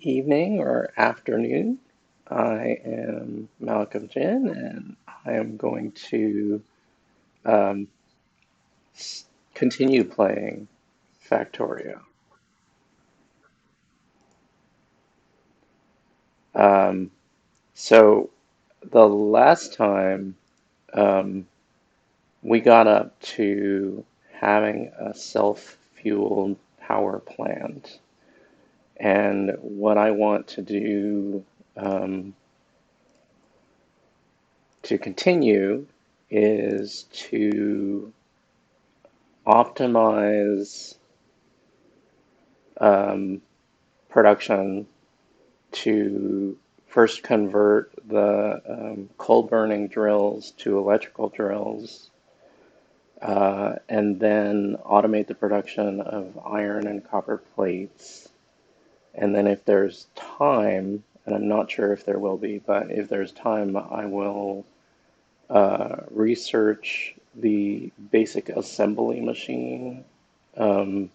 evening or afternoon. I am Malcolm Jin, and I am going to um, continue playing Factorio. Um, so the last time um, we got up to having a self-fueled power plant, and what I want to do um, to continue is to optimize um, production to first convert the coal burning drills to electrical drills, and then automate the production of iron and copper plates. And then, if there's time, and I'm not sure if there will be, but if there's time, I will research the basic assembly machine um,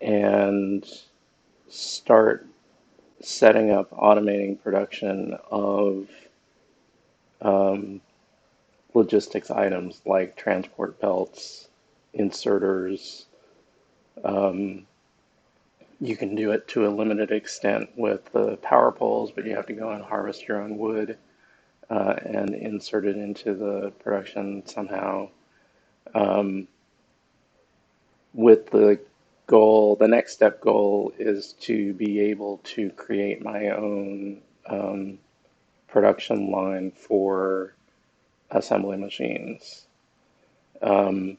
and start setting up automating production of um, logistics items like transport belts, inserters. Um, you can do it to a limited extent with the power poles, but you have to go and harvest your own wood and insert it into the production somehow. Um, with the next step goal is to be able to create my own production line for assembly machines. Um,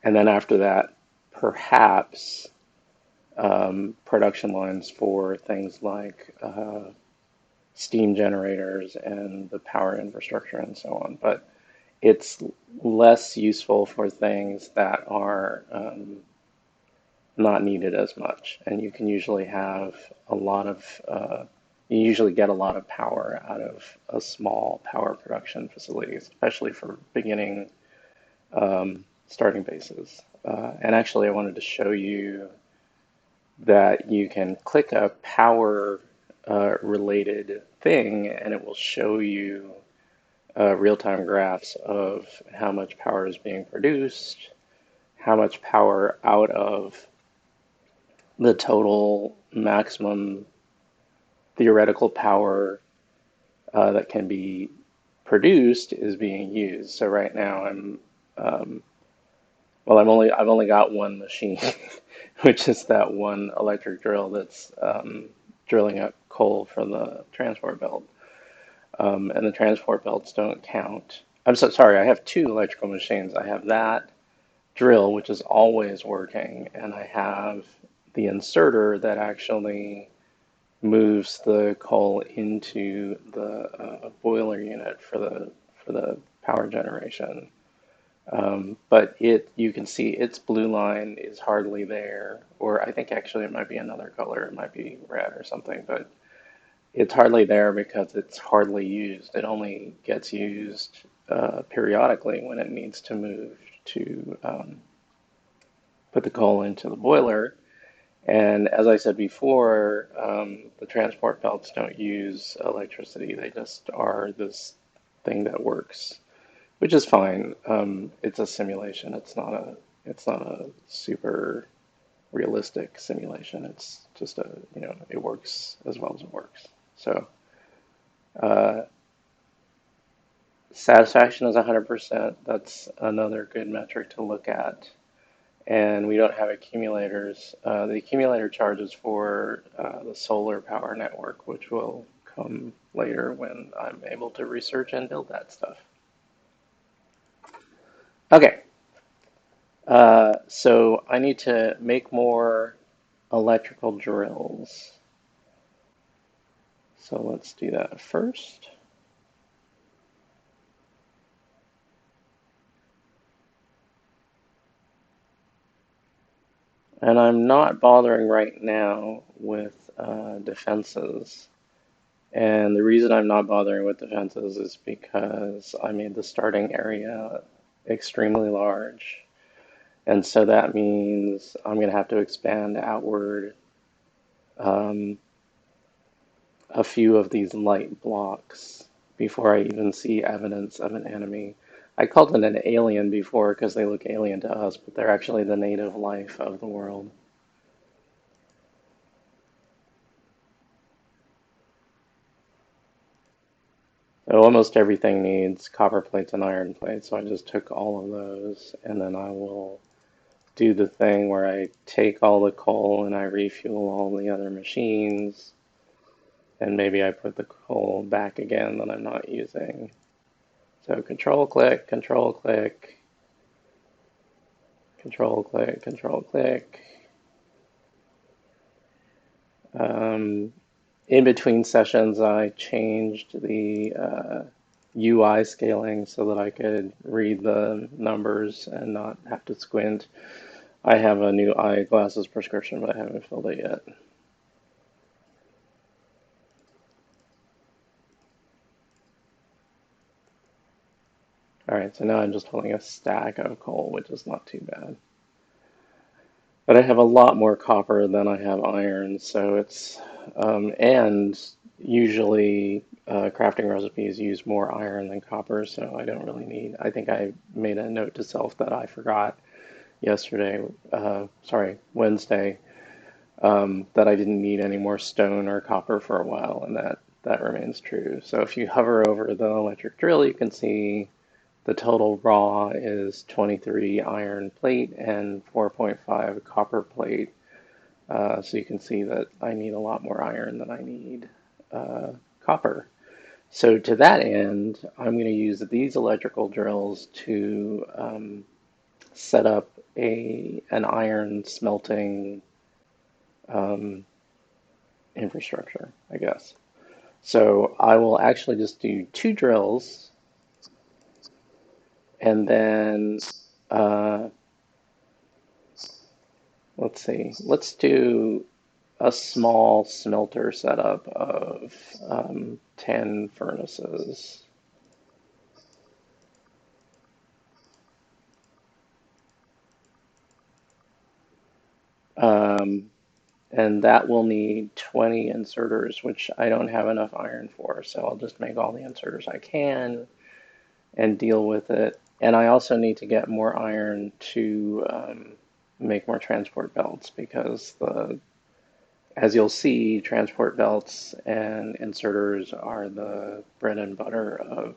and then after that, perhaps production lines for things like steam generators and the power infrastructure and so on. But it's less useful for things that are not needed as much. And you can usually have a lot of, you usually get a lot of power out of a small power production facility, especially for beginning starting bases. And actually, I wanted to show you that you can click a power related thing and it will show you real-time graphs of how much power is being produced, how much power out of the total maximum theoretical power that can be produced is being used. So right now um, I've only got one machine, which is that one electric drill that's drilling up coal from the transport belt. And the transport belts don't count. I'm so sorry, I have two electrical machines. I have that drill, which is always working, and I have the inserter that actually moves the coal into the boiler unit for the power generation. But you can see its blue line is hardly there, or I think actually it might be another color, it might be red or something, but it's hardly there because it's hardly used. It only gets used periodically when it needs to move to put the coal into the boiler. And as I said before, the transport belts don't use electricity. They just are this thing that works, which is fine. It's a simulation. It's not a super realistic simulation. It's just it works as well as it works. So uh, satisfaction is 100%. That's another good metric to look at. And we don't have accumulators. The accumulator charges for the solar power network, which will come later when I'm able to research and build that stuff. Okay, so I need to make more electrical drills. So let's do that first. And I'm not bothering right now with defenses. And the reason I'm not bothering with defenses is because I made the starting area extremely large. And so that means I'm going to have to expand outward. Um, a few of these light blocks before I even see evidence of an enemy. I called it an alien before because they look alien to us, but they're actually the native life of the world. So almost everything needs copper plates and iron plates, so I just took all of those, and then I will do the thing where I take all the coal and I refuel all the other machines, and maybe I put the coal back again that I'm not using. So control click, control click, control click, control click. Um, in between sessions, I changed the UI scaling so that I could read the numbers and not have to squint. I have a new eyeglasses prescription, but I haven't filled it yet. All right, so now I'm just holding a stack of coal, which is not too bad. But I have a lot more copper than I have iron, so and usually crafting recipes use more iron than copper, so I don't really need, I think I made a note to self that I forgot yesterday, sorry, Wednesday, that I didn't need any more stone or copper for a while, and that remains true. So if you hover over the electric drill, you can see the total raw is 23 iron plate and 4.5 copper plate. So you can see that I need a lot more iron than I need copper. So to that end, I'm going to use these electrical drills to set up an iron smelting um, infrastructure, I guess. So I will actually just do two drills and then uh, let's see, let's do a small smelter setup of 10 furnaces. Um, and that will need 20 inserters, which I don't have enough iron for. So I'll just make all the inserters I can and deal with it. And I also need to get more iron to make more transport belts because as you'll see, transport belts and inserters are the bread and butter of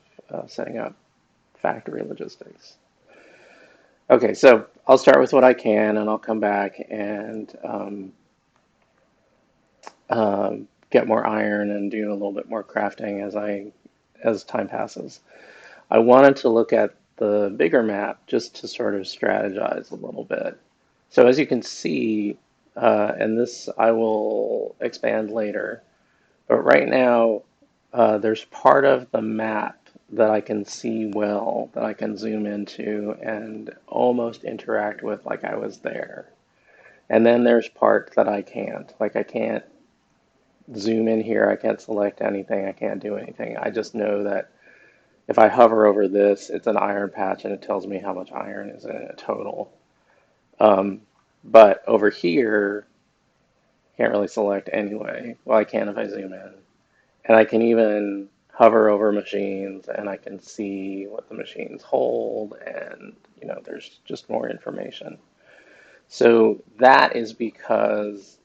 setting up factory logistics. Okay, so I'll start with what I can, and I'll come back and get more iron and do a little bit more crafting as time passes. I wanted to look at the bigger map just to sort of strategize a little bit. So as you can see, and this I will expand later, but right now there's part of the map that I can see well, that I can zoom into and almost interact with like I was there. And then there's parts that I can't. Like I can't zoom in here, I can't select anything, I can't do anything. I just know that if I hover over this, it's an iron patch and it tells me how much iron is in it total. Um, but over here, can't really select anyway. Well, I can if I zoom in. And I can even hover over machines and I can see what the machines hold and, there's just more information. So that is because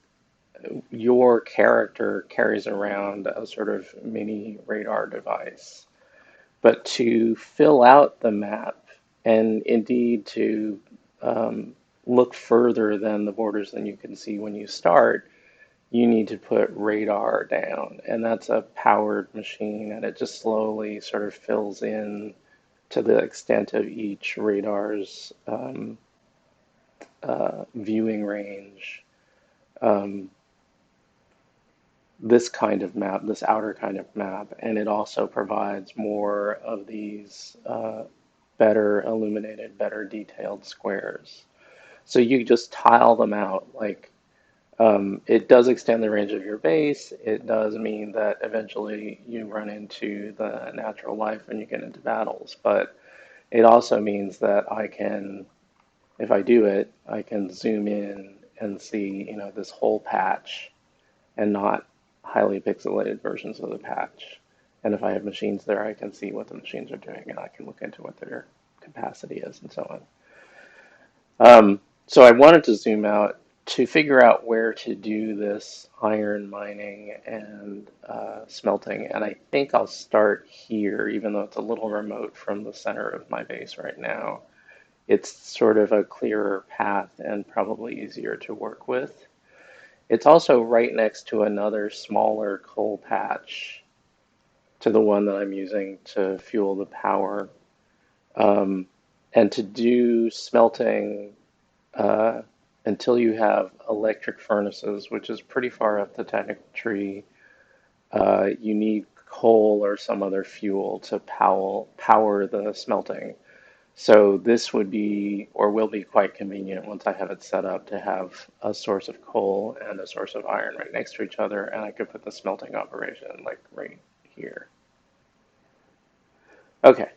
your character carries around a sort of mini radar device. But to fill out the map and indeed to look further than the borders than you can see when you start, you need to put radar down. And that's a powered machine, and it just slowly sort of fills in to the extent of each radar's viewing range. Um, this kind of map, this outer kind of map, and it also provides more of these better illuminated, better detailed squares. So you just tile them out. Like it does extend the range of your base. It does mean that eventually you run into the natural life when you get into battles. But it also means that I can, if I do it, I can zoom in and see, this whole patch and not highly pixelated versions of the patch. And if I have machines there, I can see what the machines are doing and I can look into what their capacity is and so on. So I wanted to zoom out to figure out where to do this iron mining and smelting. And I think I'll start here, even though it's a little remote from the center of my base right now. It's sort of a clearer path and probably easier to work with. It's also right next to another smaller coal patch to the one that I'm using to fuel the power. Um, and to do smelting uh, until you have electric furnaces, which is pretty far up the technical tree, you need coal or some other fuel to power the smelting. So this would be, or will be, quite convenient once I have it set up to have a source of coal and a source of iron right next to each other, and I could put the smelting operation like right here. Okay,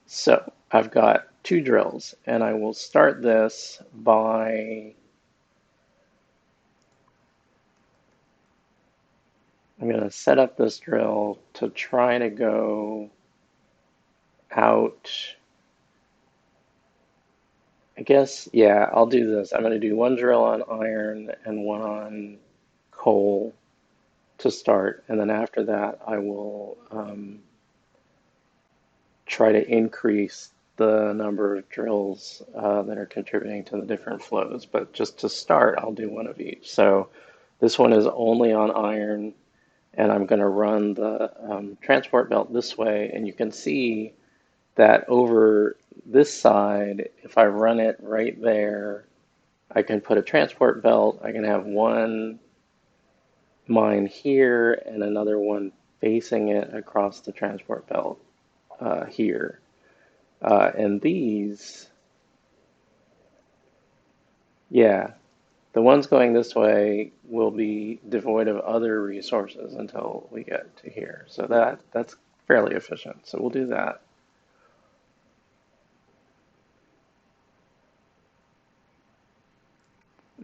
so I've got two drills, and I will start this by, I'm going to set up this drill to try to go out. I guess, yeah, I'll do this. I'm going to do one drill on iron and one on coal to start, and then after that, I will try to increase the number of drills that are contributing to the different flows. But just to start, I'll do one of each. So this one is only on iron, and I'm going to run the transport belt this way, and you can see that over this side, if I run it right there, I can put a transport belt. I can have one mine here and another one facing it across the transport belt here. And these, yeah, the ones going this way will be devoid of other resources until we get to here. So that's fairly efficient. So we'll do that.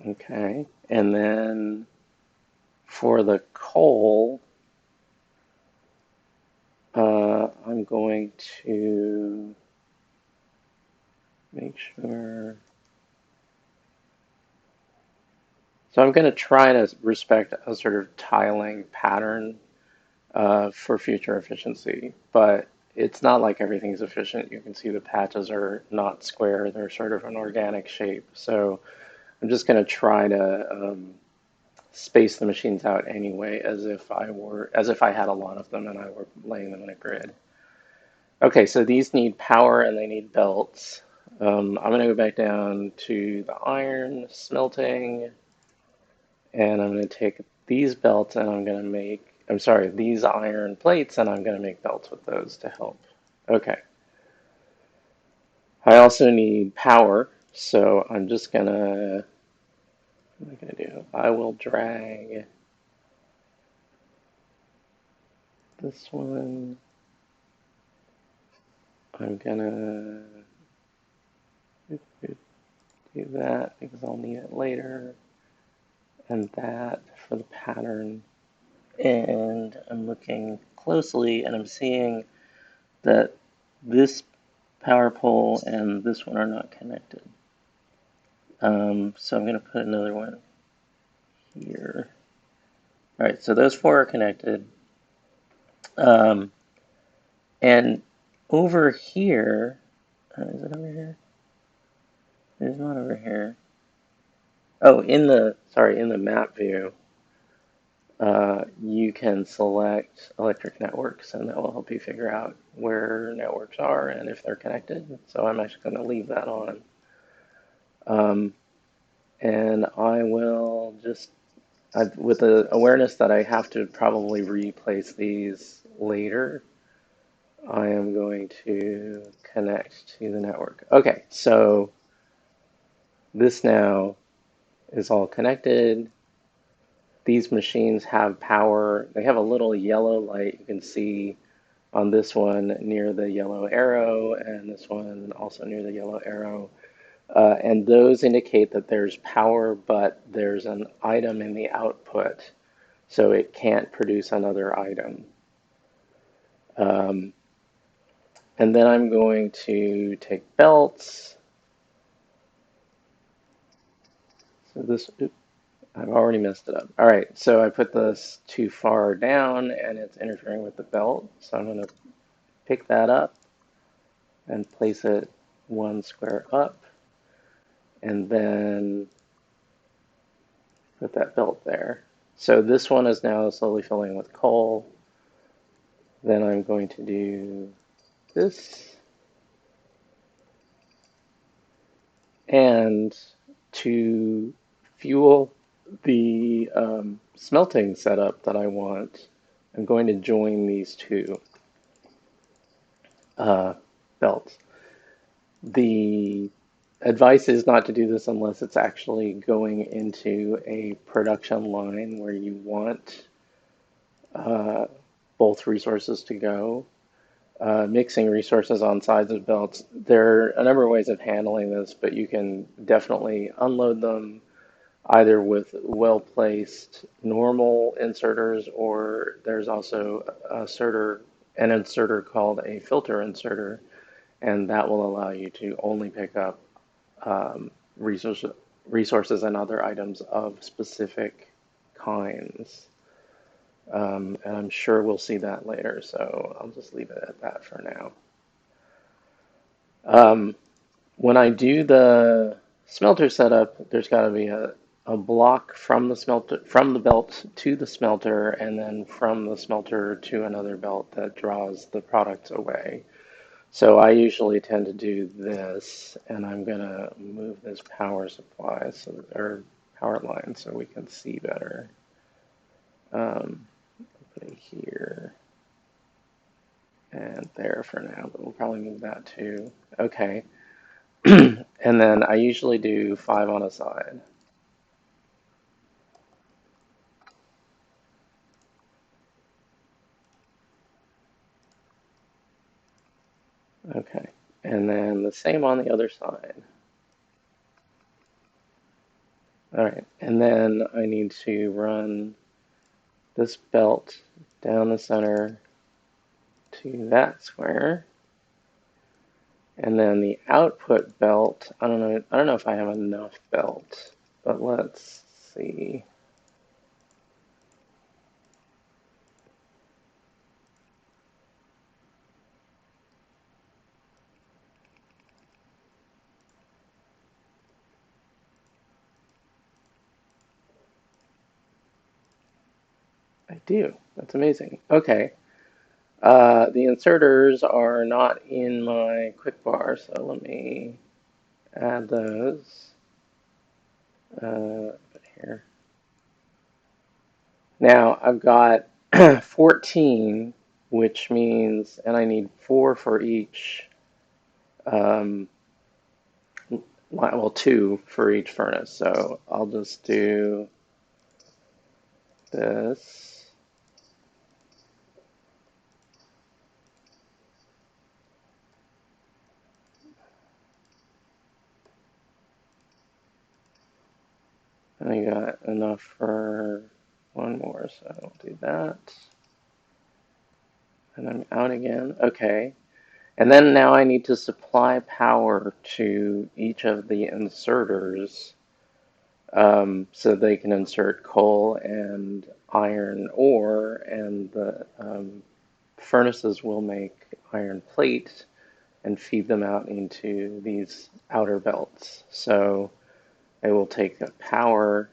Okay. And then for the coal, I'm going to make sure. So I'm going to try to respect a sort of tiling pattern for future efficiency, but it's not like everything's efficient. You can see the patches are not square, they're sort of an organic shape. So I'm just going to try to space the machines out anyway, as if I had a lot of them and I were laying them in a grid. Okay, so these need power and they need belts. I'm going to go back down to the iron smelting, and I'm going to take these belts and I'm going to make, I'm sorry, these iron plates, and I'm going to make belts with those to help. Okay. I also need power, so I'm just going to, what am I going to do? I will drag this one. I'm going to do that because I'll need it later, and that for the pattern. And I'm looking closely and I'm seeing that this power pole and this one are not connected. So I'm going to put another one here. All right, so those four are connected. Um, and over here, is it over here? It is not over here. Oh, in the map view, you can select electric networks, and that will help you figure out where networks are and if they're connected. So I'm actually going to leave that on. And I will just, with the awareness that I have to probably replace these later, I am going to connect to the network. Okay, so this now is all connected. These machines have power. They have a little yellow light you can see on this one near the yellow arrow, and this one also near the yellow arrow. And those indicate that there's power, but there's an item in the output, so it can't produce another item. Um, and then I'm going to take belts. So this, I've already messed it up. All right, so I put this too far down and it's interfering with the belt. So I'm going to pick that up and place it one square up, and then put that belt there. So this one is now slowly filling with coal. Then I'm going to do this. And to fuel the smelting setup that I want, I'm going to join these two uh, belts. The advice is not to do this unless it's actually going into a production line where you want uh, both resources to go. Mixing resources on sides of belts. There are a number of ways of handling this, but you can definitely unload them either with well-placed normal inserters, or there's also an inserter called a filter inserter, and that will allow you to only pick up um, resources, resources and other items of specific kinds. And I'm sure we'll see that later, so I'll just leave it at that for now. Um, when I do the smelter setup, there's got to be a block from the smelter, from the belt to the smelter, and then from the smelter to another belt that draws the products away. So I usually tend to do this, and I'm gonna move this power supply, or power line, so we can see better. Put it here and there for now, but we'll probably move that too. Okay. And then I usually do 5 on a side. Okay. And then the same on the other side. All right. And then I need to run this belt down the center to that square. And then the output belt, I don't know if I have enough belt, but let's see. I do. That's amazing. Okay. The inserters are not in my quick bar, so let me add those here. Now I've got 14, which means, and I need 4 for each, um, well, 2 for each furnace. So I'll just do this. And I got enough for 1 more, so I'll do that. And I'm out again. Okay. And then now I need to supply power to each of the inserters, so they can insert coal and iron ore, and the furnaces will make iron plate and feed them out into these outer belts. So they will take the power,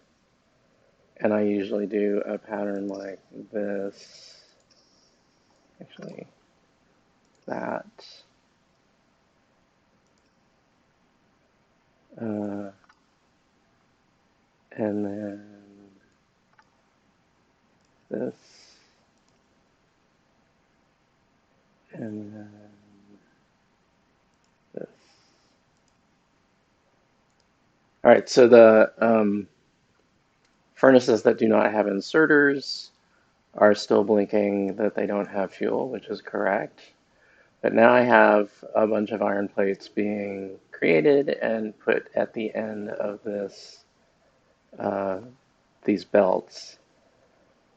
and I usually do a pattern like this. Actually, that. Uh, and then this, and then this. All right, so the furnaces that do not have inserters are still blinking that they don't have fuel, which is correct. But now I have a bunch of iron plates being created and put at the end of uh, these belts.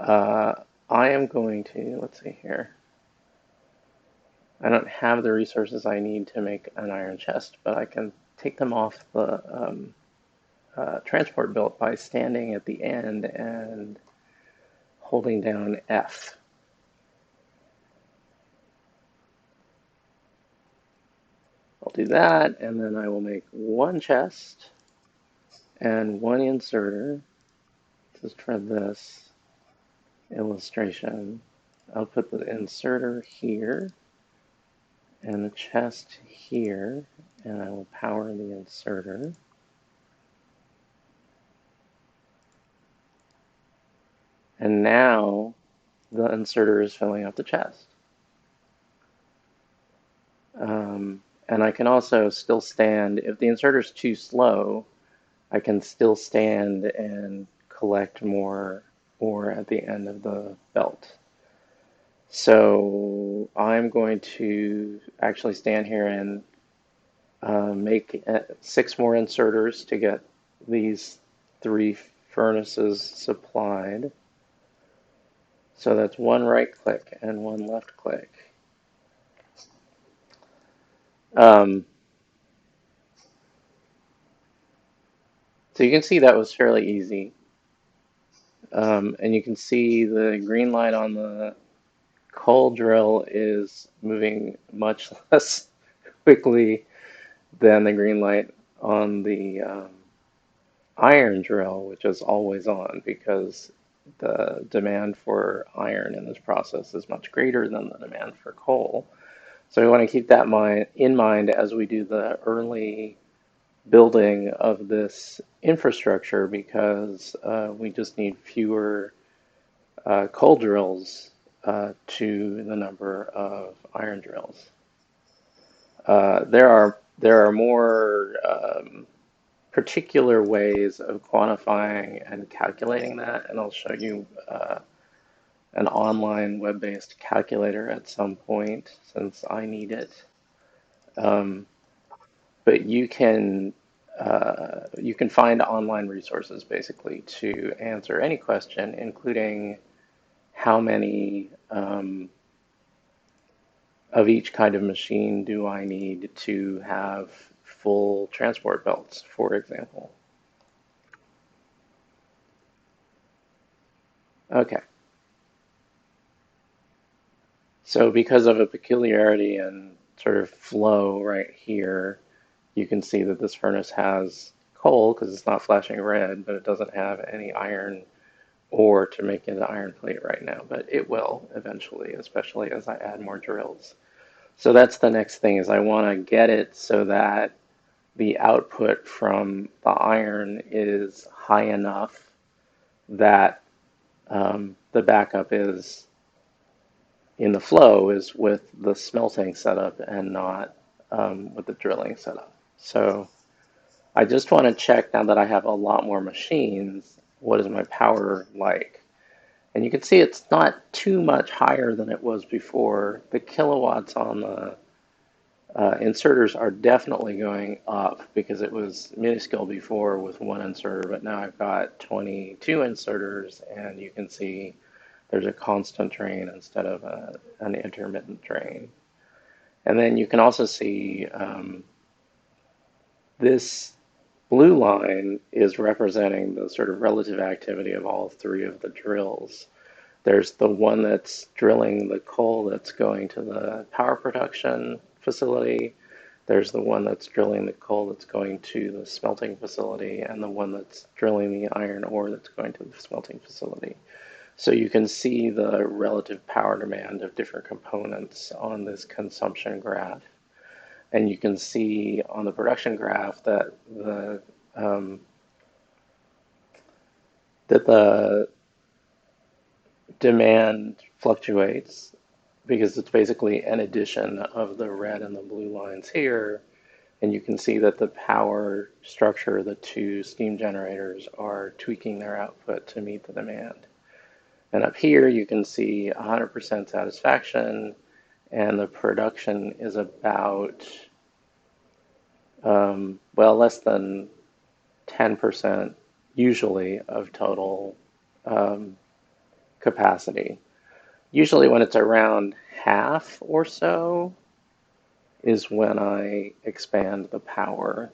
Uh, I am going to, let's see here. I don't have the resources I need to make an iron chest, but I can take them off the transport belt by standing at the end and holding down F. I'll do that, and then I will make one chest and one inserter just for this illustration. I'll put the inserter here and the chest here, and I will power the inserter. And now the inserter is filling up the chest. And I can also still stand, if the inserter is too slow, I can still stand and collect more ore at the end of the belt. So I'm going to actually stand here and make 6 more inserters to get these 3 furnaces supplied. So that's 1 right click and 1 left click. Um, so you can see that was fairly easy. And you can see the green light on the coal drill is moving much less quickly than the green light on the iron drill, which is always on because the demand for iron in this process is much greater than the demand for coal. So we want to keep that in mind as we do the early building of this infrastructure because we just need fewer coal drills to the number of iron drills. There are more particular ways of quantifying and calculating that, and I'll show you an online web-based calculator at some point since I need it. Um, but you can find online resources basically to answer any question, including how many of each kind of machine do I need to have full transport belts, for example. Okay, so because of a peculiarity and sort of flow right here, you can see that this furnace has coal because it's not flashing red, but it doesn't have any iron ore to make into iron plate right now, but it will eventually, especially as I add more drills. So that's the next thing is I want to get it so that the output from the iron is high enough that the backup is in the flow is with the smelting setup and not with the drilling setup. So I just want to check now that I have a lot more machines, what is my power like? And you can see it's not too much higher than it was before. The kilowatts on the inserters are definitely going up because it was minuscule before with 1 inserter, but now I've got 22 inserters, and you can see there's a constant drain instead of an intermittent drain. And then you can also see this blue line is representing the sort of relative activity of all 3 of the drills. There's the one that's drilling the coal that's going to the power production facility. There's the one that's drilling the coal that's going to the smelting facility, and the one that's drilling the iron ore that's going to the smelting facility. So you can see the relative power demand of different components on this consumption graph. And you can see on the production graph that the demand fluctuates because it's basically an addition of the red and the blue lines here. And you can see that the power structure, the 2 steam generators are tweaking their output to meet the demand. And up here you can see 100% satisfaction and the production is about, well, less than 10% usually of total um, capacity. Usually, when it's around half or so, is when I expand the power.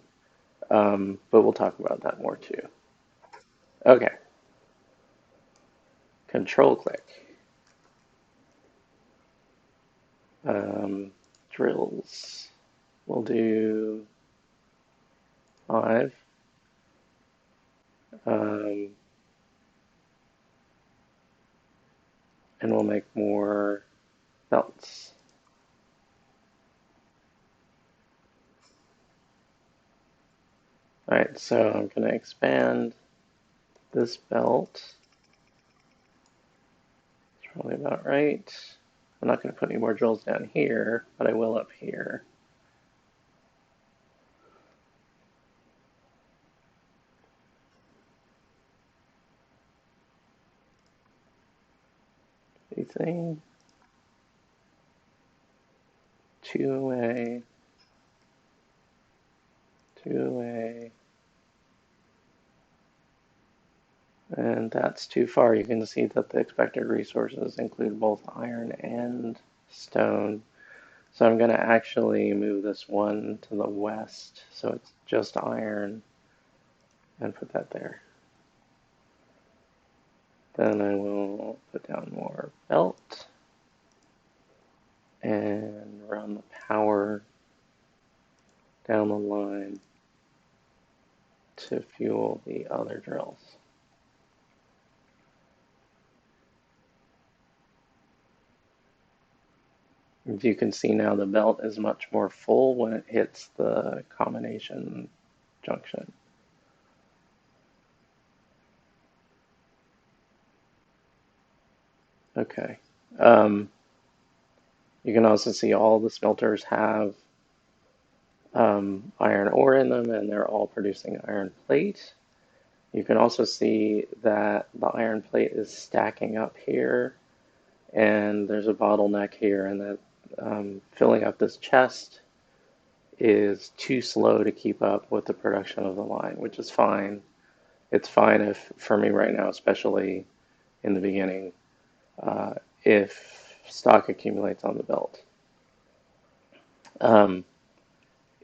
But we'll talk about that more too. Okay, control click. Um, Drills. We'll do 5. Um, and we'll make more belts. All right, so I'm going to expand this belt. It's probably about right. I'm not going to put any more drills down here, but I will up here. Anything? 2 away. 2 away. And that's too far. You can see that the expected resources include both iron and stone. So I'm going to actually move this one to the west, so it's just iron, and put that there. Then I will put down more belt and run the power down the line to fuel the other drills. As you can see now, the belt is much more full when it hits the combination junction. Okay. You can also see all the smelters have iron ore in them, and they're all producing iron plate. You can also see that the iron plate is stacking up here, and there's a bottleneck here, and that filling up this chest is too slow to keep up with the production of the line, which is fine. It's fine if, for me right now, especially in the beginning, if stock accumulates on the belt.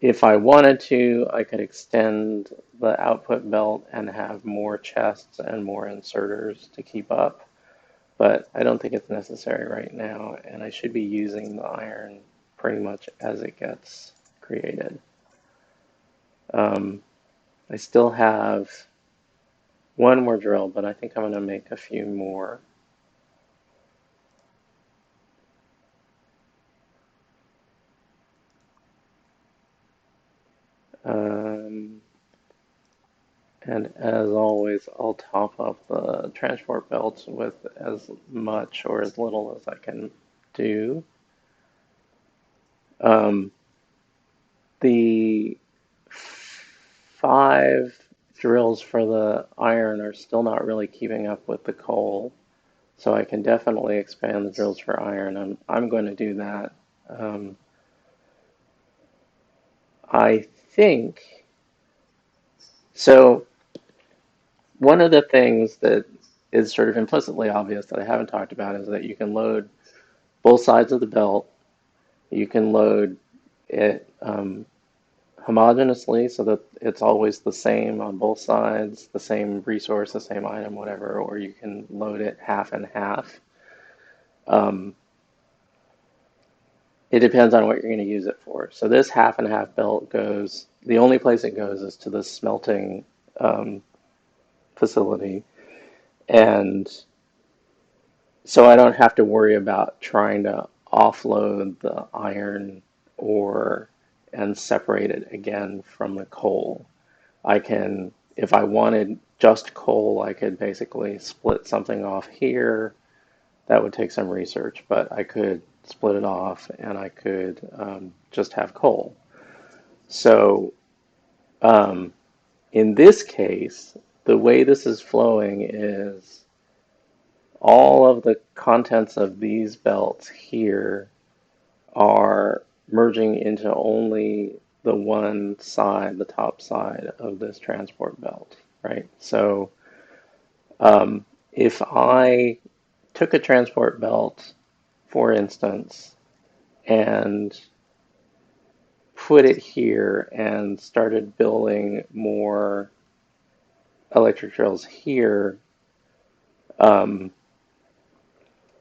If I wanted to, I could extend the output belt and have more chests and more inserters to keep up, but I don't think it's necessary right now, and I should be using the iron pretty much as it gets created. I still have one more drill, but I think I'm going to make a few more. And as always, I'll top up the transport belts with as much or as little as I can do. Um, the 5 drills for the iron are still not really keeping up with the coal, so I can definitely expand the drills for iron. I'm going to do that. Um, I think so. One of the things that is sort of implicitly obvious that I haven't talked about is that you can load both sides of the belt. You can load it homogenously so that it's always the same on both sides, the same resource, the same item, whatever, or you can load it half and half. Um, it depends on what you're going to use it for. So this half and half belt goes, the only place it goes is to the smelting facility. And so I don't have to worry about trying to offload the iron ore and separate it again from the coal. I can, if I wanted just coal, I could basically split something off here. That would take some research, but I could split it off and I could just have coal. So in this case, the way this is flowing is all of the contents of these belts here are merging into only the one side, the top side of this transport belt, right? So if I took a transport belt, for instance, and put it here and started building more electric drills here, um,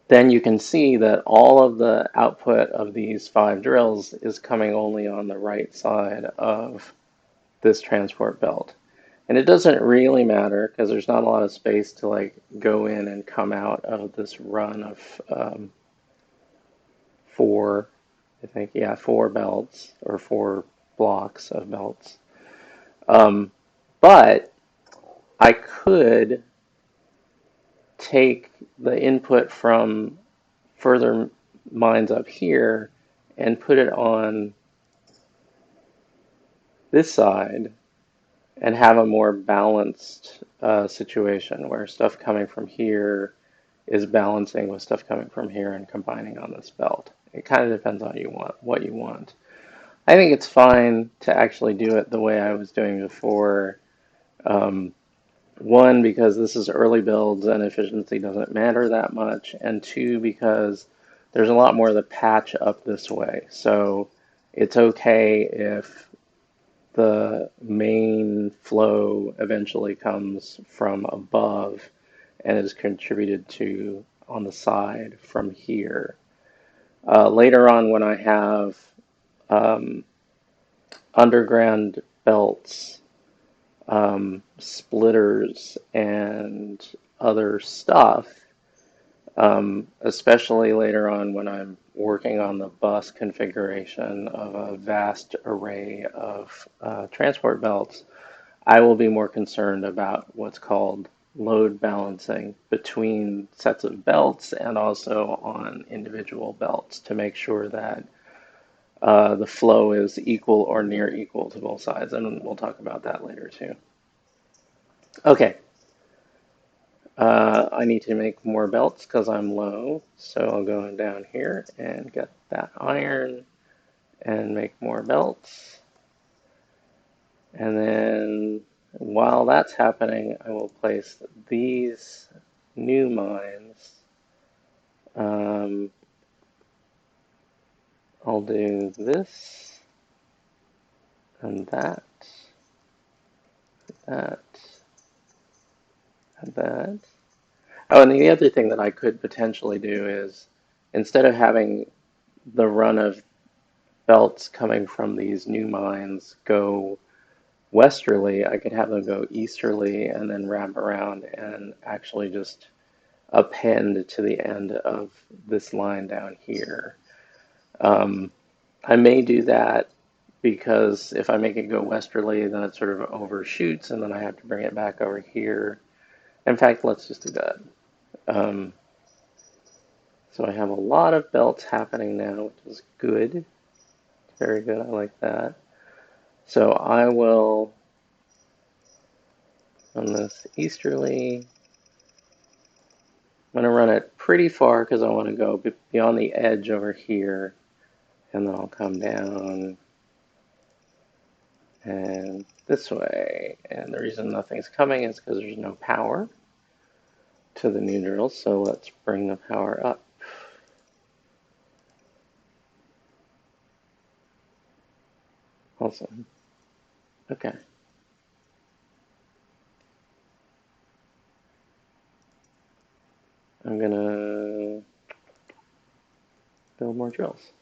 then you can see that all of the output of these 5 drills is coming only on the right side of this transport belt. And it doesn't really matter because there's not a lot of space to like go in and come out of this run of 4, I think, yeah, 4 belts or 4 blocks of belts. But I could take the input from further mines up here and put it on this side and have a more balanced situation where stuff coming from here is balancing with stuff coming from here and combining on this belt. It kind of depends on what you want. I think it's fine to actually do it the way I was doing before. Um, One, because this is early builds and efficiency doesn't matter that much, and two, because there's a lot more of the patch up this way. So it's okay if the main flow eventually comes from above and is contributed to on the side from here. Later on, when I have um, underground belts, splitters, and other stuff, especially later on when I'm working on the bus configuration of a vast array of transport belts, I will be more concerned about what's called load balancing between sets of belts and also on individual belts to make sure that the flow is equal or near equal to both sides, and we'll talk about that later too. Okay, I need to make more belts because I'm low, so I'll go down here and get that iron and make more belts. And then while that's happening, I will place these new mines. I'll do this and that, that, and that. Oh, and the other thing that I could potentially do is instead of having the run of belts coming from these new mines go westerly, I could have them go easterly and then wrap around and actually just append to the end of this line down here. I may do that because if I make it go westerly, then it sort of overshoots and then I have to bring it back over here. In fact, let's just do that. Um, so I have a lot of belts happening now, which is good. Very good, I like that. So I will run this easterly. I'm going to run it pretty far because I want to go beyond the edge over here. And then I'll come down and this way. And the reason nothing's coming is because there's no power to the new drill. So let's bring the power up. Awesome. Okay. I'm going to build more drills.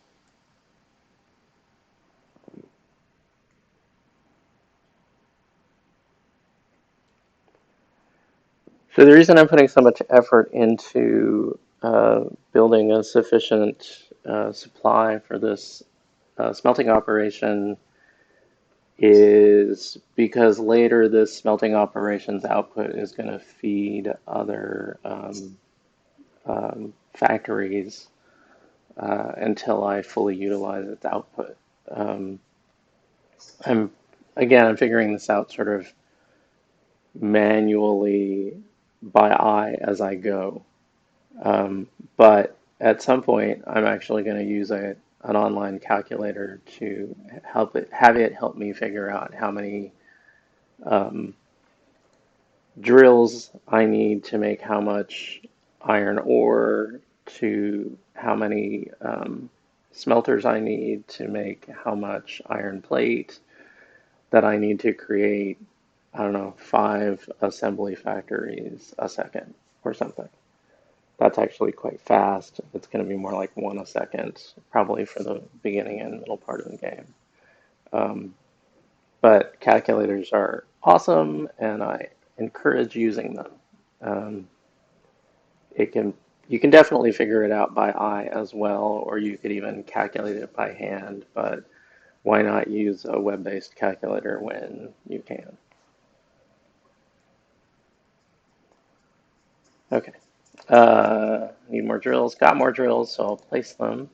So the reason I'm putting so much effort into building a sufficient supply for this smelting operation is because later this smelting operations output is going to feed other factories until I fully utilize its output. Um, I'm figuring this out sort of manually by eye as I go. But at some point, I'm actually going to use an online calculator to have it help me figure out how many um, drills I need to make how much iron ore, to how many smelters I need to make how much iron plate, that I need to create, I don't know, 5 assembly factories a second or something. That's actually quite fast. It's going to be more like 1 a second, probably for the beginning and middle part of the game. Um, but calculators are awesome, and I encourage using them. Um, it can You can definitely figure it out by eye as well, or you could even calculate it by hand. But why not use a web-based calculator when you can? Okay. Need more drills. Got more drills, so I'll place them.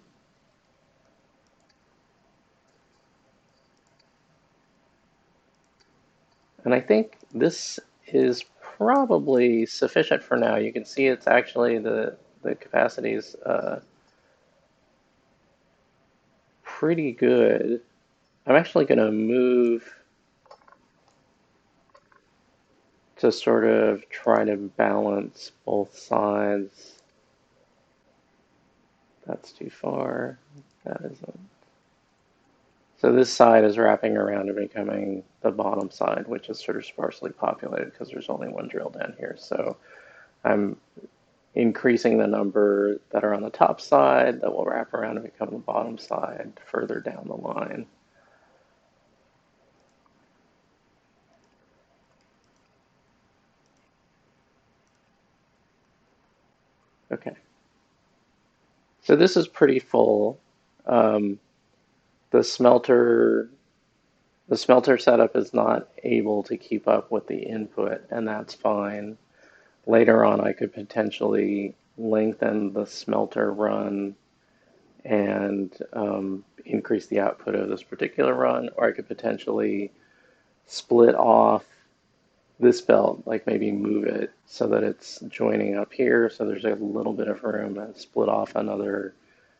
And I think this is probably sufficient for now. You can see it's actually the capacity is pretty good. I'm actually going to move to sort of try to balance both sides. That's too far. That isn't. So this side is wrapping around and becoming the bottom side, which is sort of sparsely populated because there's only one drill down here. So I'm increasing the number that are on the top side that will wrap around and become the bottom side further down the line. Okay. So this is pretty full. Um, the smelter the smelter setup is not able to keep up with the input, and that's fine. Later on, I could potentially lengthen the smelter run and increase the output of this particular run, or I could potentially split off this belt, like maybe move it so that it's joining up here, so there's a little bit of room, and split off another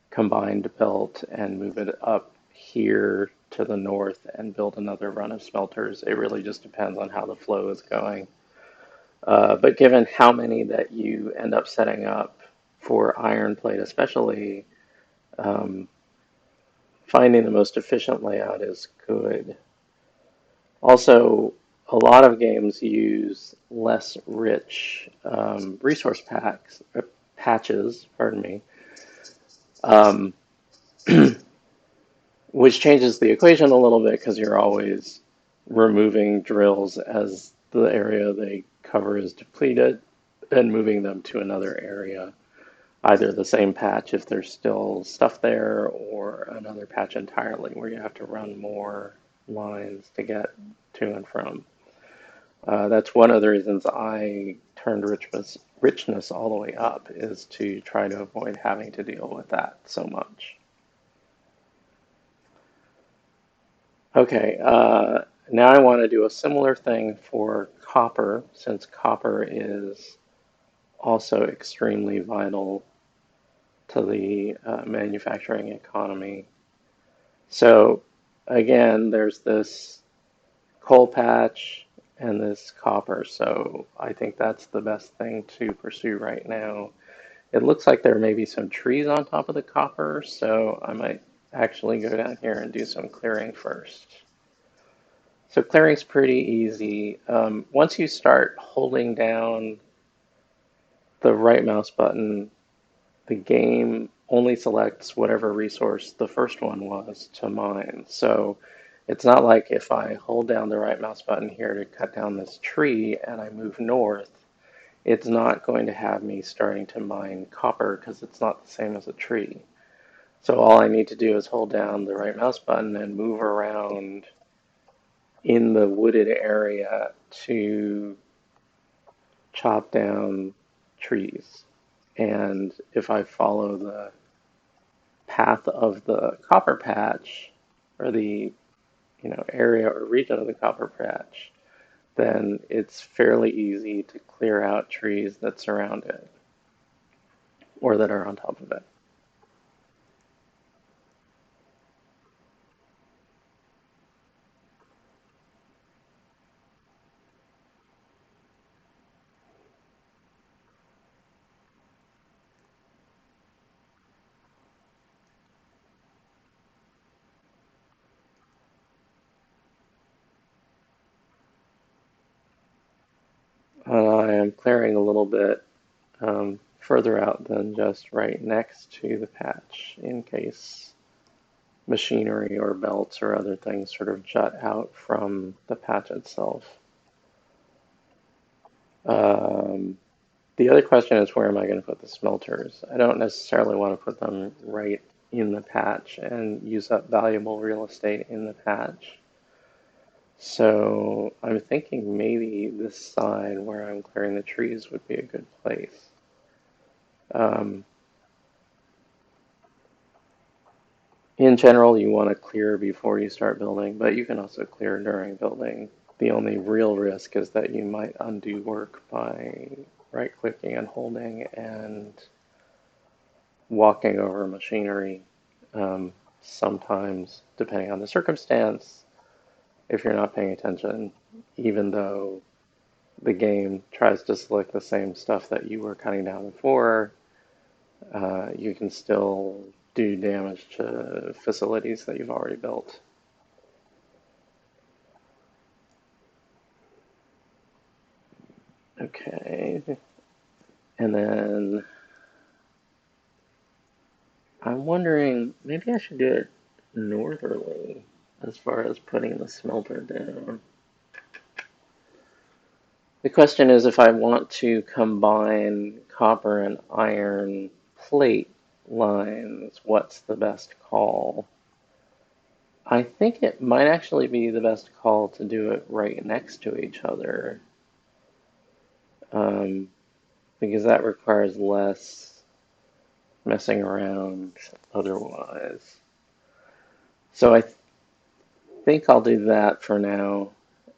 combined belt and move it up here to the north and build another run of smelters. It really just depends on how the flow is going. But given how many that you end up setting up for iron plate, especially, um, finding the most efficient layout is good. Also, a lot of games use less rich resource packs, patches, pardon me, um, which changes the equation a little bit because you're always removing drills as the area they cover is depleted and moving them to another area, either the same patch if there's still stuff there, or another patch entirely where you have to run more lines to get to and from. That's one of the reasons I turned richness all the way up, is to try to avoid having to deal with that so much. Okay, now I want to do a similar thing for copper, since copper is also extremely vital to the manufacturing economy. So again, there's this coal patch and this copper, so I think that's the best thing to pursue right now. It looks like there may be some trees on top of the copper, so I might actually go down here and do some clearing first. So clearing's pretty easy. Once you start holding down the right mouse button, the game only selects whatever resource the first one was to mine. So it's not like if I hold down the right mouse button here to cut down this tree and I move north, it's not going to have me starting to mine copper because it's not the same as a tree. So all I need to do is hold down the right mouse button and move around in the wooded area to chop down trees. And if I follow the path of the copper patch, or the area or region of the copper patch, then it's fairly easy to clear out trees that surround it or that are on top of it. I am clearing a little bit further out than just right next to the patch in case machinery or belts or other things sort of jut out from the patch itself. Um, the other question is, where am I going to put the smelters? I don't necessarily want to put them right in the patch and use up valuable real estate in the patch. So I'm thinking maybe this side where I'm clearing the trees would be a good place. Um, in general, you want to clear before you start building, but you can also clear during building. The only real risk is that you might undo work by right-clicking and holding and walking over machinery. Sometimes, depending on the circumstance, if you're not paying attention, even though the game tries to select the same stuff that you were cutting down before, you can still do damage to facilities that you've already built. Okay, and then I'm wondering, maybe I should do it northerly as far as putting the smelter down. The question is, if I want to combine copper and iron plate lines, what's the best call? I think it might actually be the best call to do it right next to each other, um, because that requires less messing around otherwise. So I think I'll do that for now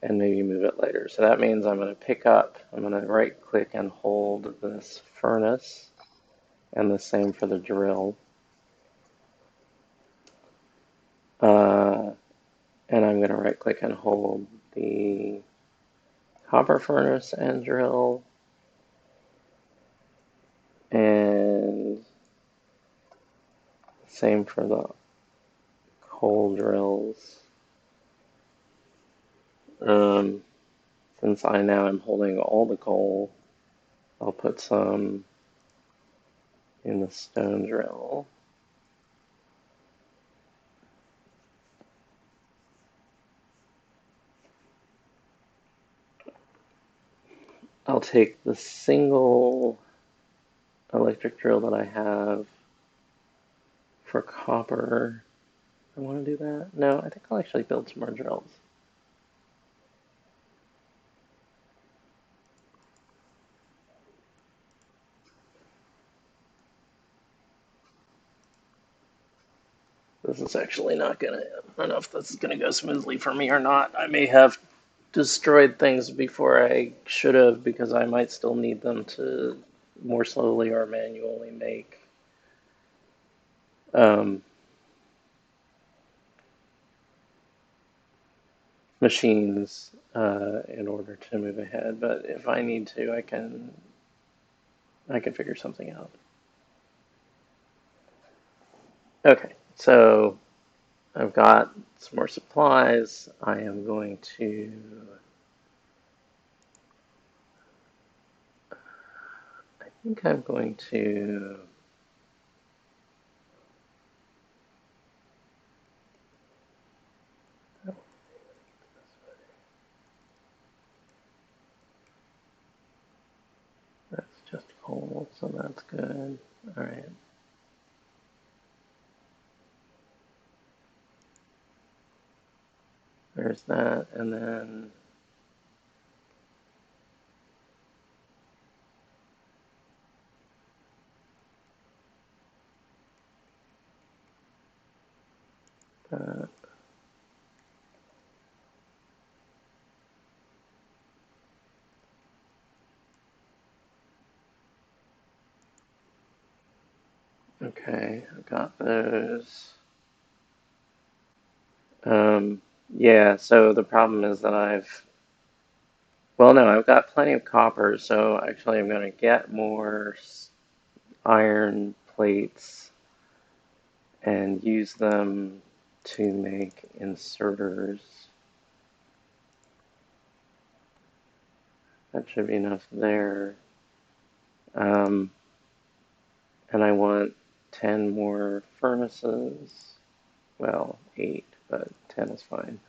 and maybe move it later. So that means I'm going to I'm going to right click and hold this furnace, and the same for the drill. Uh, and I'm going to right click and hold the copper furnace and drill, and same for the coal drills. Um, since I now am holding all the coal, I'll put some in the stone drill. I'll take the single electric drill that I have for copper. I want to do that. No, I think I'll actually build some more drills. This is actually not gonna, I don't know if this is gonna go smoothly for me or not. I may have destroyed things before I should have because I might still need them to more slowly or manually make um, machines in order to move ahead. But if I need to, I can figure something out. Okay, so I've got some more supplies. I am going to, I think I'm going to, that's just coal, so that's good. All right. There's that, and then that. Okay, I've got those. Yeah, so the problem is that well, no, I've got plenty of copper, so actually I'm going to get more iron plates and use them to make inserters. That should be enough there. Um, and I want 10 more furnaces. Well, 8, but 10 is fine.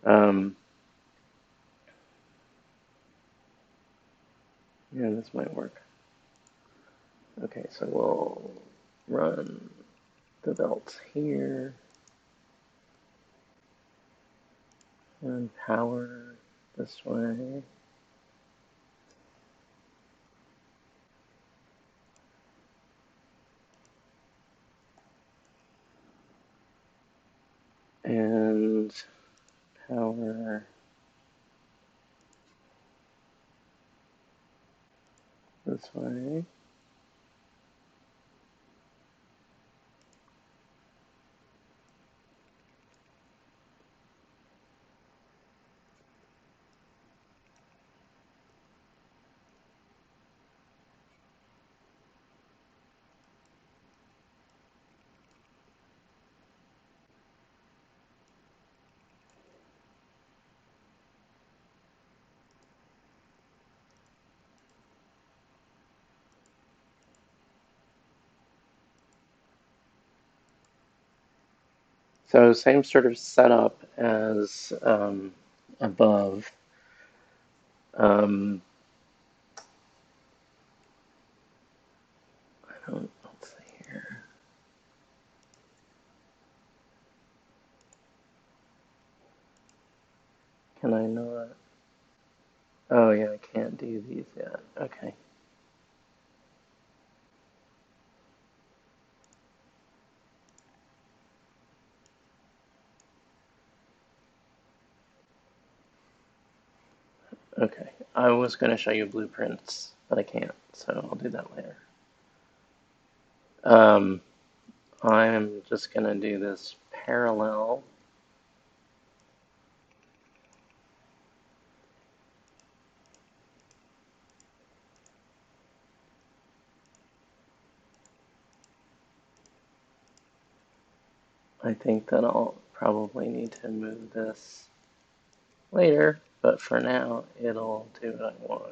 Um, yeah, this might work. Okay, so we'll run the belts here and power this way. And power this way. So same sort of setup as above. Um, I don't, let's see here. Can I not? Oh yeah, I can't do these yet. Okay. Okay. I was going to show you blueprints, but I can't, so I'll do that later. Um, I'm just going to do this parallel. I think that I'll probably need to move this later, but for now, it'll do what I want.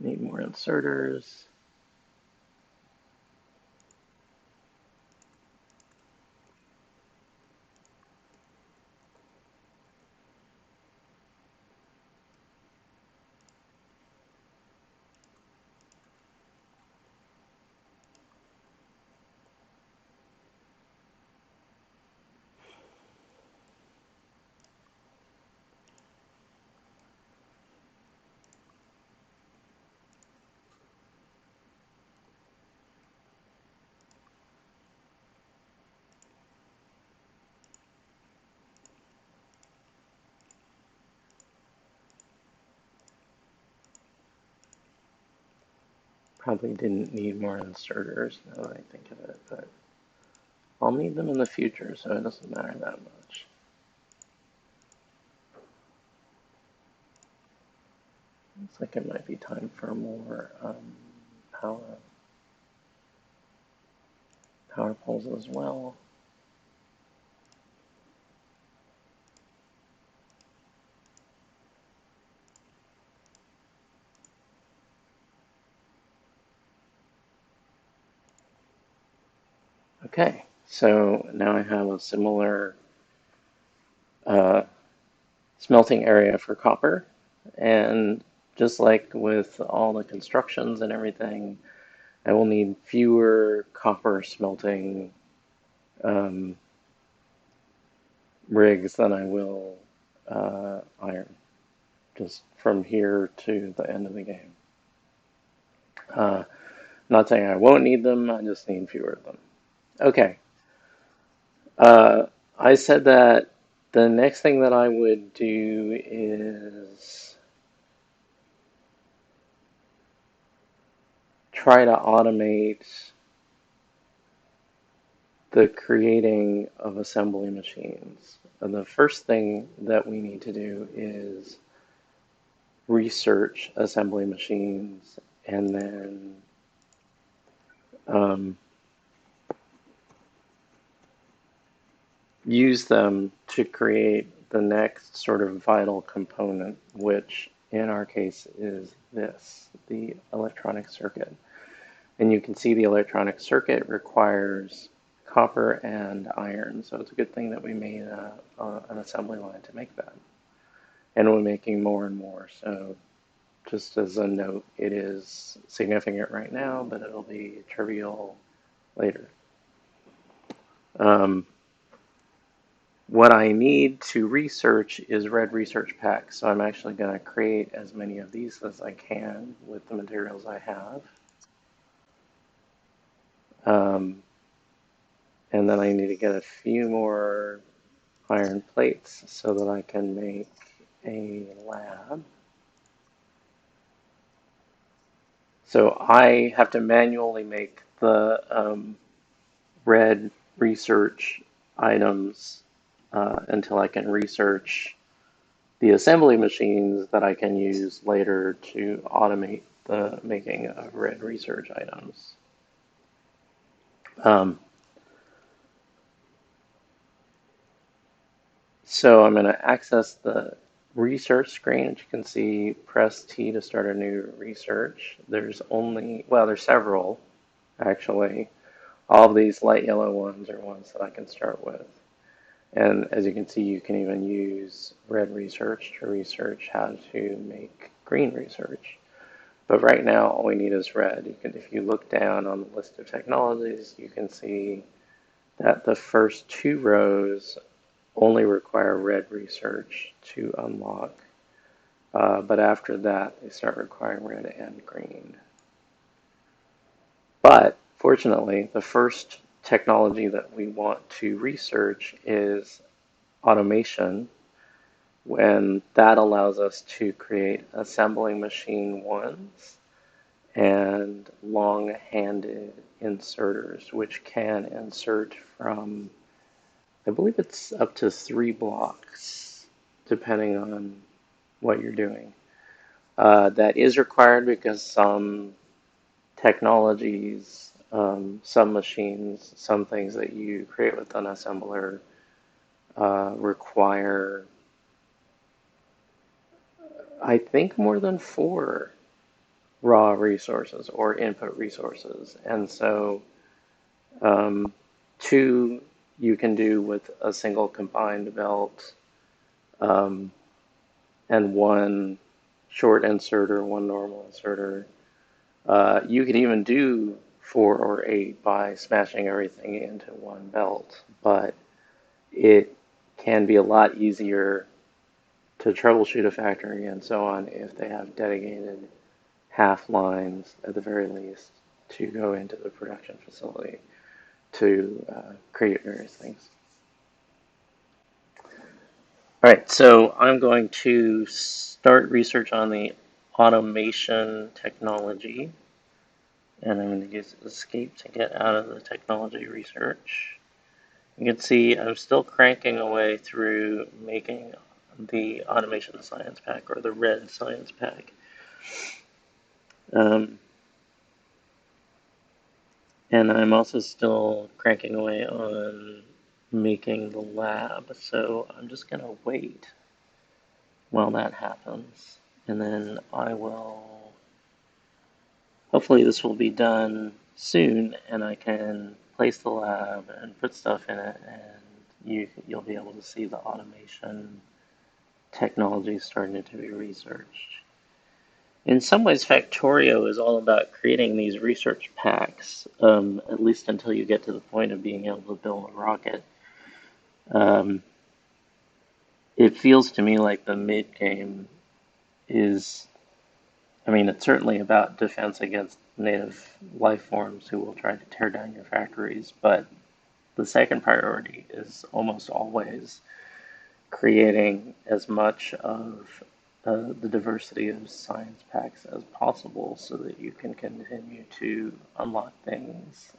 Need more inserters. Probably didn't need more inserters now that I think of it, but I'll need them in the future, so it doesn't matter that much. Looks like it might be time for more power poles as well. Okay, so now I have a similar uh, smelting area for copper, and just like with all the constructions and everything, I will need fewer copper smelting um, rigs than I will iron, just from here to the end of the game. Uh, Not saying I won't need them, I just need fewer of them. Okay. Uh, I said that the next thing that I would do is try to automate the creating of assembly machines. And the first thing that we need to do is research assembly machines and then um, use them to create the next sort of vital component, which in our case is this, the electronic circuit. And you can see the electronic circuit requires copper and iron, so it's a good thing that we made an assembly line to make that. And we're making more and more, so just as a note, it is significant right now, but it'll be trivial later. Um, What I need to research is red research packs, so I'm actually going to create as many of these as I can with the materials I have. Um, and then I need to get a few more iron plates so that I can make a lab. So I have to manually make the red research items until I can research the assembly machines that I can use later to automate the making of red research items. Um, so I'm going to access the research screen. As you can see, press T to start a new research. There's there's several actually. All of these light yellow ones are ones that I can start with. And as you can see, you can even use red research to research how to make green research. But right now, all we need is red. If you look down on the list of technologies, you can see that the first two rows only require red research to unlock. But after that, they start requiring red and green. But fortunately, the first technology that we want to research is automation, when that allows us to create assembling machine ones and long-handed inserters, which can insert from, I believe it's up to 3 blocks, depending on what you're doing. That is required because some technologies, some machines, some things that you create with an assembler require, I think, more than 4 raw resources or input resources. And so 2 you can do with a single combined belt, um, and 1 short inserter, 1 normal inserter. You could even do 4 or 8 by smashing everything into 1 belt, but it can be a lot easier to troubleshoot a factory and so on if they have dedicated half lines at the very least to go into the production facility to create various things. All right, so I'm going to start research on the automation technology, and I'm going to use escape to get out of the technology research. You can see I'm still cranking away through making the automation science pack, or the red science pack. And I'm also still cranking away on making the lab, so I'm just going to wait while that happens. And then I will, hopefully this will be done soon, and I can place the lab and put stuff in it, and you'll be able to see the automation technology starting to be researched. In some ways, Factorio is all about creating these research packs, at least until you get to the point of being able to build a rocket. It feels to me like the mid-game is, it's certainly about defense against native life forms who will try to tear down your factories, but the second priority is almost always creating as much of the diversity of science packs as possible so that you can continue to unlock things,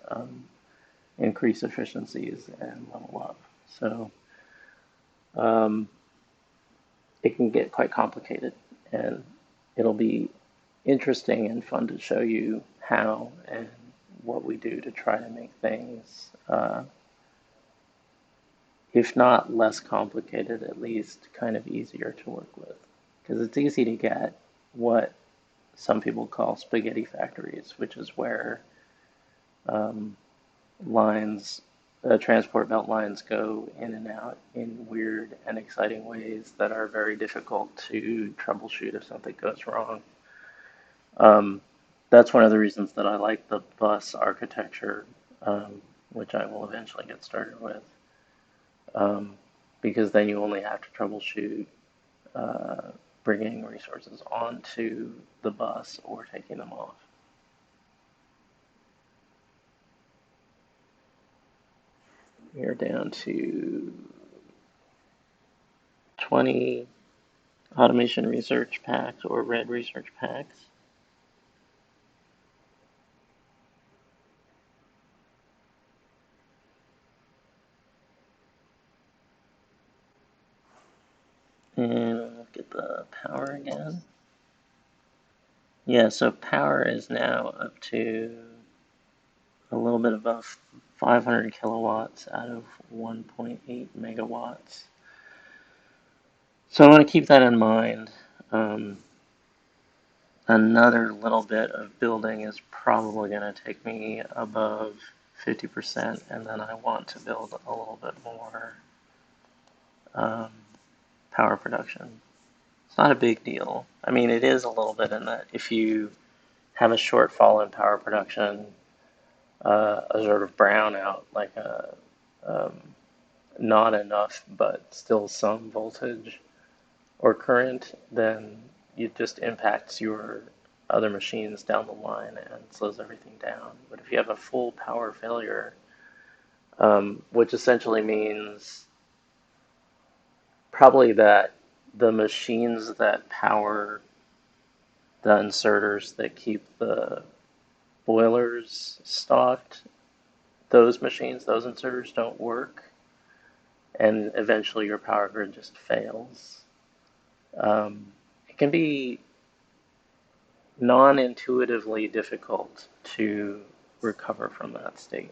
increase efficiencies, and level up. So um, it can get quite complicated, and it'll be interesting and fun to show you how and what we do to try to make things, if not less complicated, at least kind of easier to work with. Because it's easy to get what some people call spaghetti factories, which is where um, lines, transport belt lines go in and out in weird and exciting ways that are very difficult to troubleshoot if something goes wrong. Um, that's one of the reasons that I like the bus architecture, which I will eventually get started with, um, because then you only have to troubleshoot uh, bringing resources onto the bus or taking them off. We're down to 20 automation research packs or red research packs. And look at the power again. Yeah, so power is now up to a little bit above 500 kilowatts out of 1.8 megawatts. So I want to keep that in mind. Um, Another little bit of building is probably going to take me above 50%, and then I want to build a little bit more um, power production. It's not a big deal. I mean, it is a little bit in that if you have a shortfall in power production, a sort of brownout, like a um, not enough but still some voltage or current, then it just impacts your other machines down the line and slows everything down. But if you have a full power failure, which essentially means probably that the machines that power the inserters that keep the boilers stocked, those machines, those inserters don't work, and eventually your power grid just fails. It can be non-intuitively difficult to recover from that state.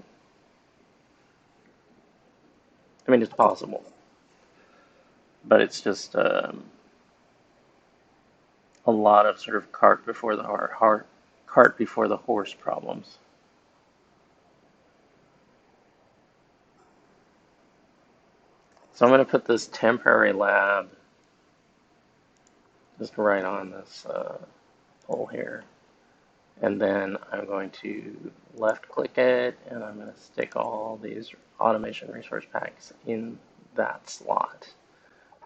I mean, it's possible, but it's just a lot of sort of cart before the horse problems. So I'm going to put this temporary lab just right on this pole here. And then I'm going to left click it and I'm going to stick all these automation resource packs in that slot.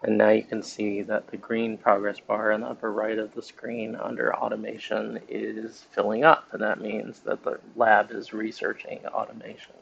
And now you can see that the green progress bar in the upper right of the screen under automation is filling up. And that means that the lab is researching automation.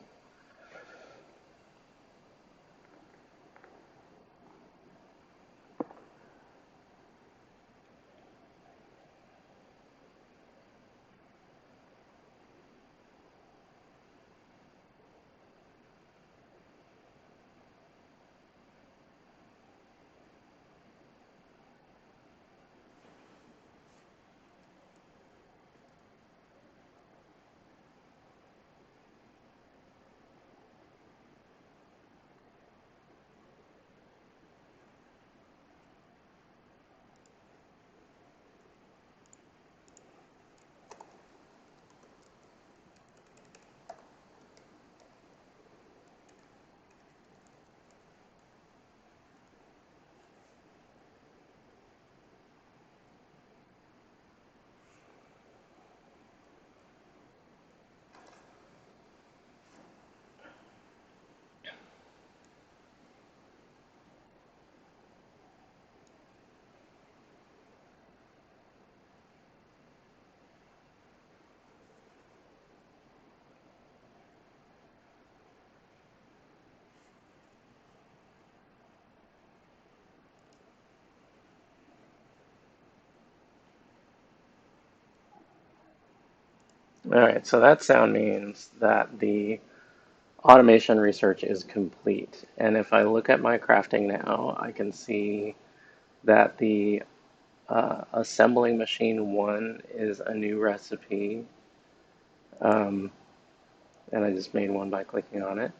All right, so that sound means that the automation research is complete. And if I look at my crafting now, I can see that the assembling machine one is a new recipe. Um, and I just made one by clicking on it.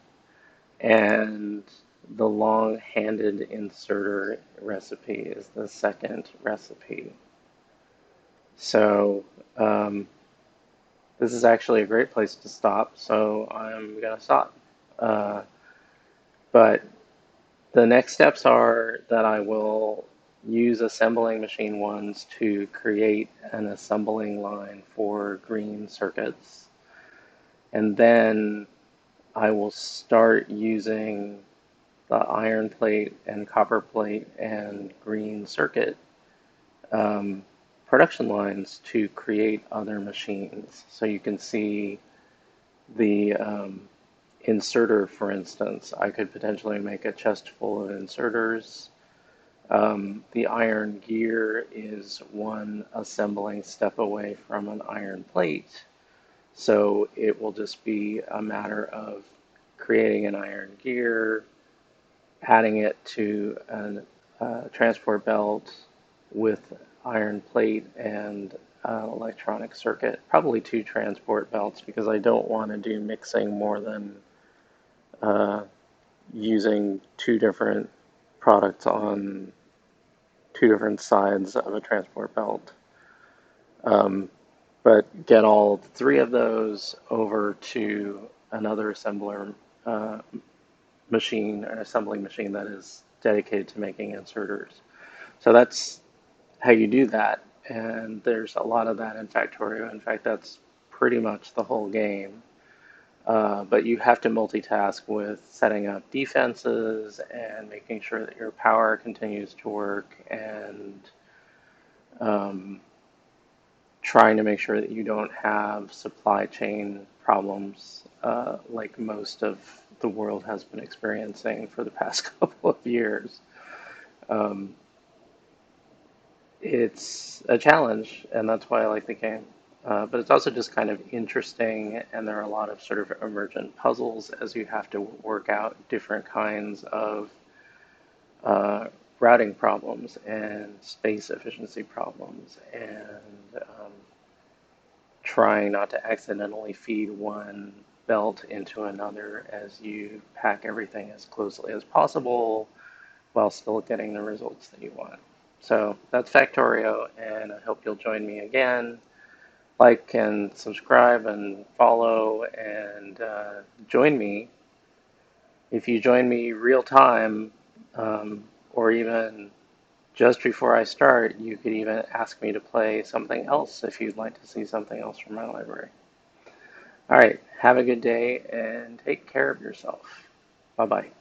And the long-handed inserter recipe is the second recipe. So this is actually a great place to stop, so I'm going to stop. Uh, but the next steps are that I will use assembling machine ones to create an assembling line for green circuits. And then I will start using the iron plate and copper plate and green circuit um, production lines to create other machines. So you can see the inserter, for instance. I could potentially make a chest full of inserters. The iron gear is one assembling step away from an iron plate. So it will just be a matter of creating an iron gear, adding it to a transport belt with iron plate and electronic circuit, probably two transport belts because I don't want to do mixing more than uh, using two different products on two different sides of a transport belt. Um, but get all three of those over to another assembler machine, an assembling machine that is dedicated to making inserters. So that's how you do that. And there's a lot of that in Factorio. In fact, that's pretty much the whole game. But you have to multitask with setting up defenses and making sure that your power continues to work and um, trying to make sure that you don't have supply chain problems like most of the world has been experiencing for the past couple of years. Um, it's a challenge, and that's why I like the game. But it's also just kind of interesting, and there are a lot of sort of emergent puzzles as you have to work out different kinds of uh, routing problems and space efficiency problems, and trying not to accidentally feed one belt into another as you pack everything as closely as possible while still getting the results that you want. So that's Factorio, and I hope you'll join me again. Like and subscribe and follow, and join me. If you join me real time, or even just before I start, you could even ask me to play something else if you'd like to see something else from my library. All right, have a good day and take care of yourself. Bye bye.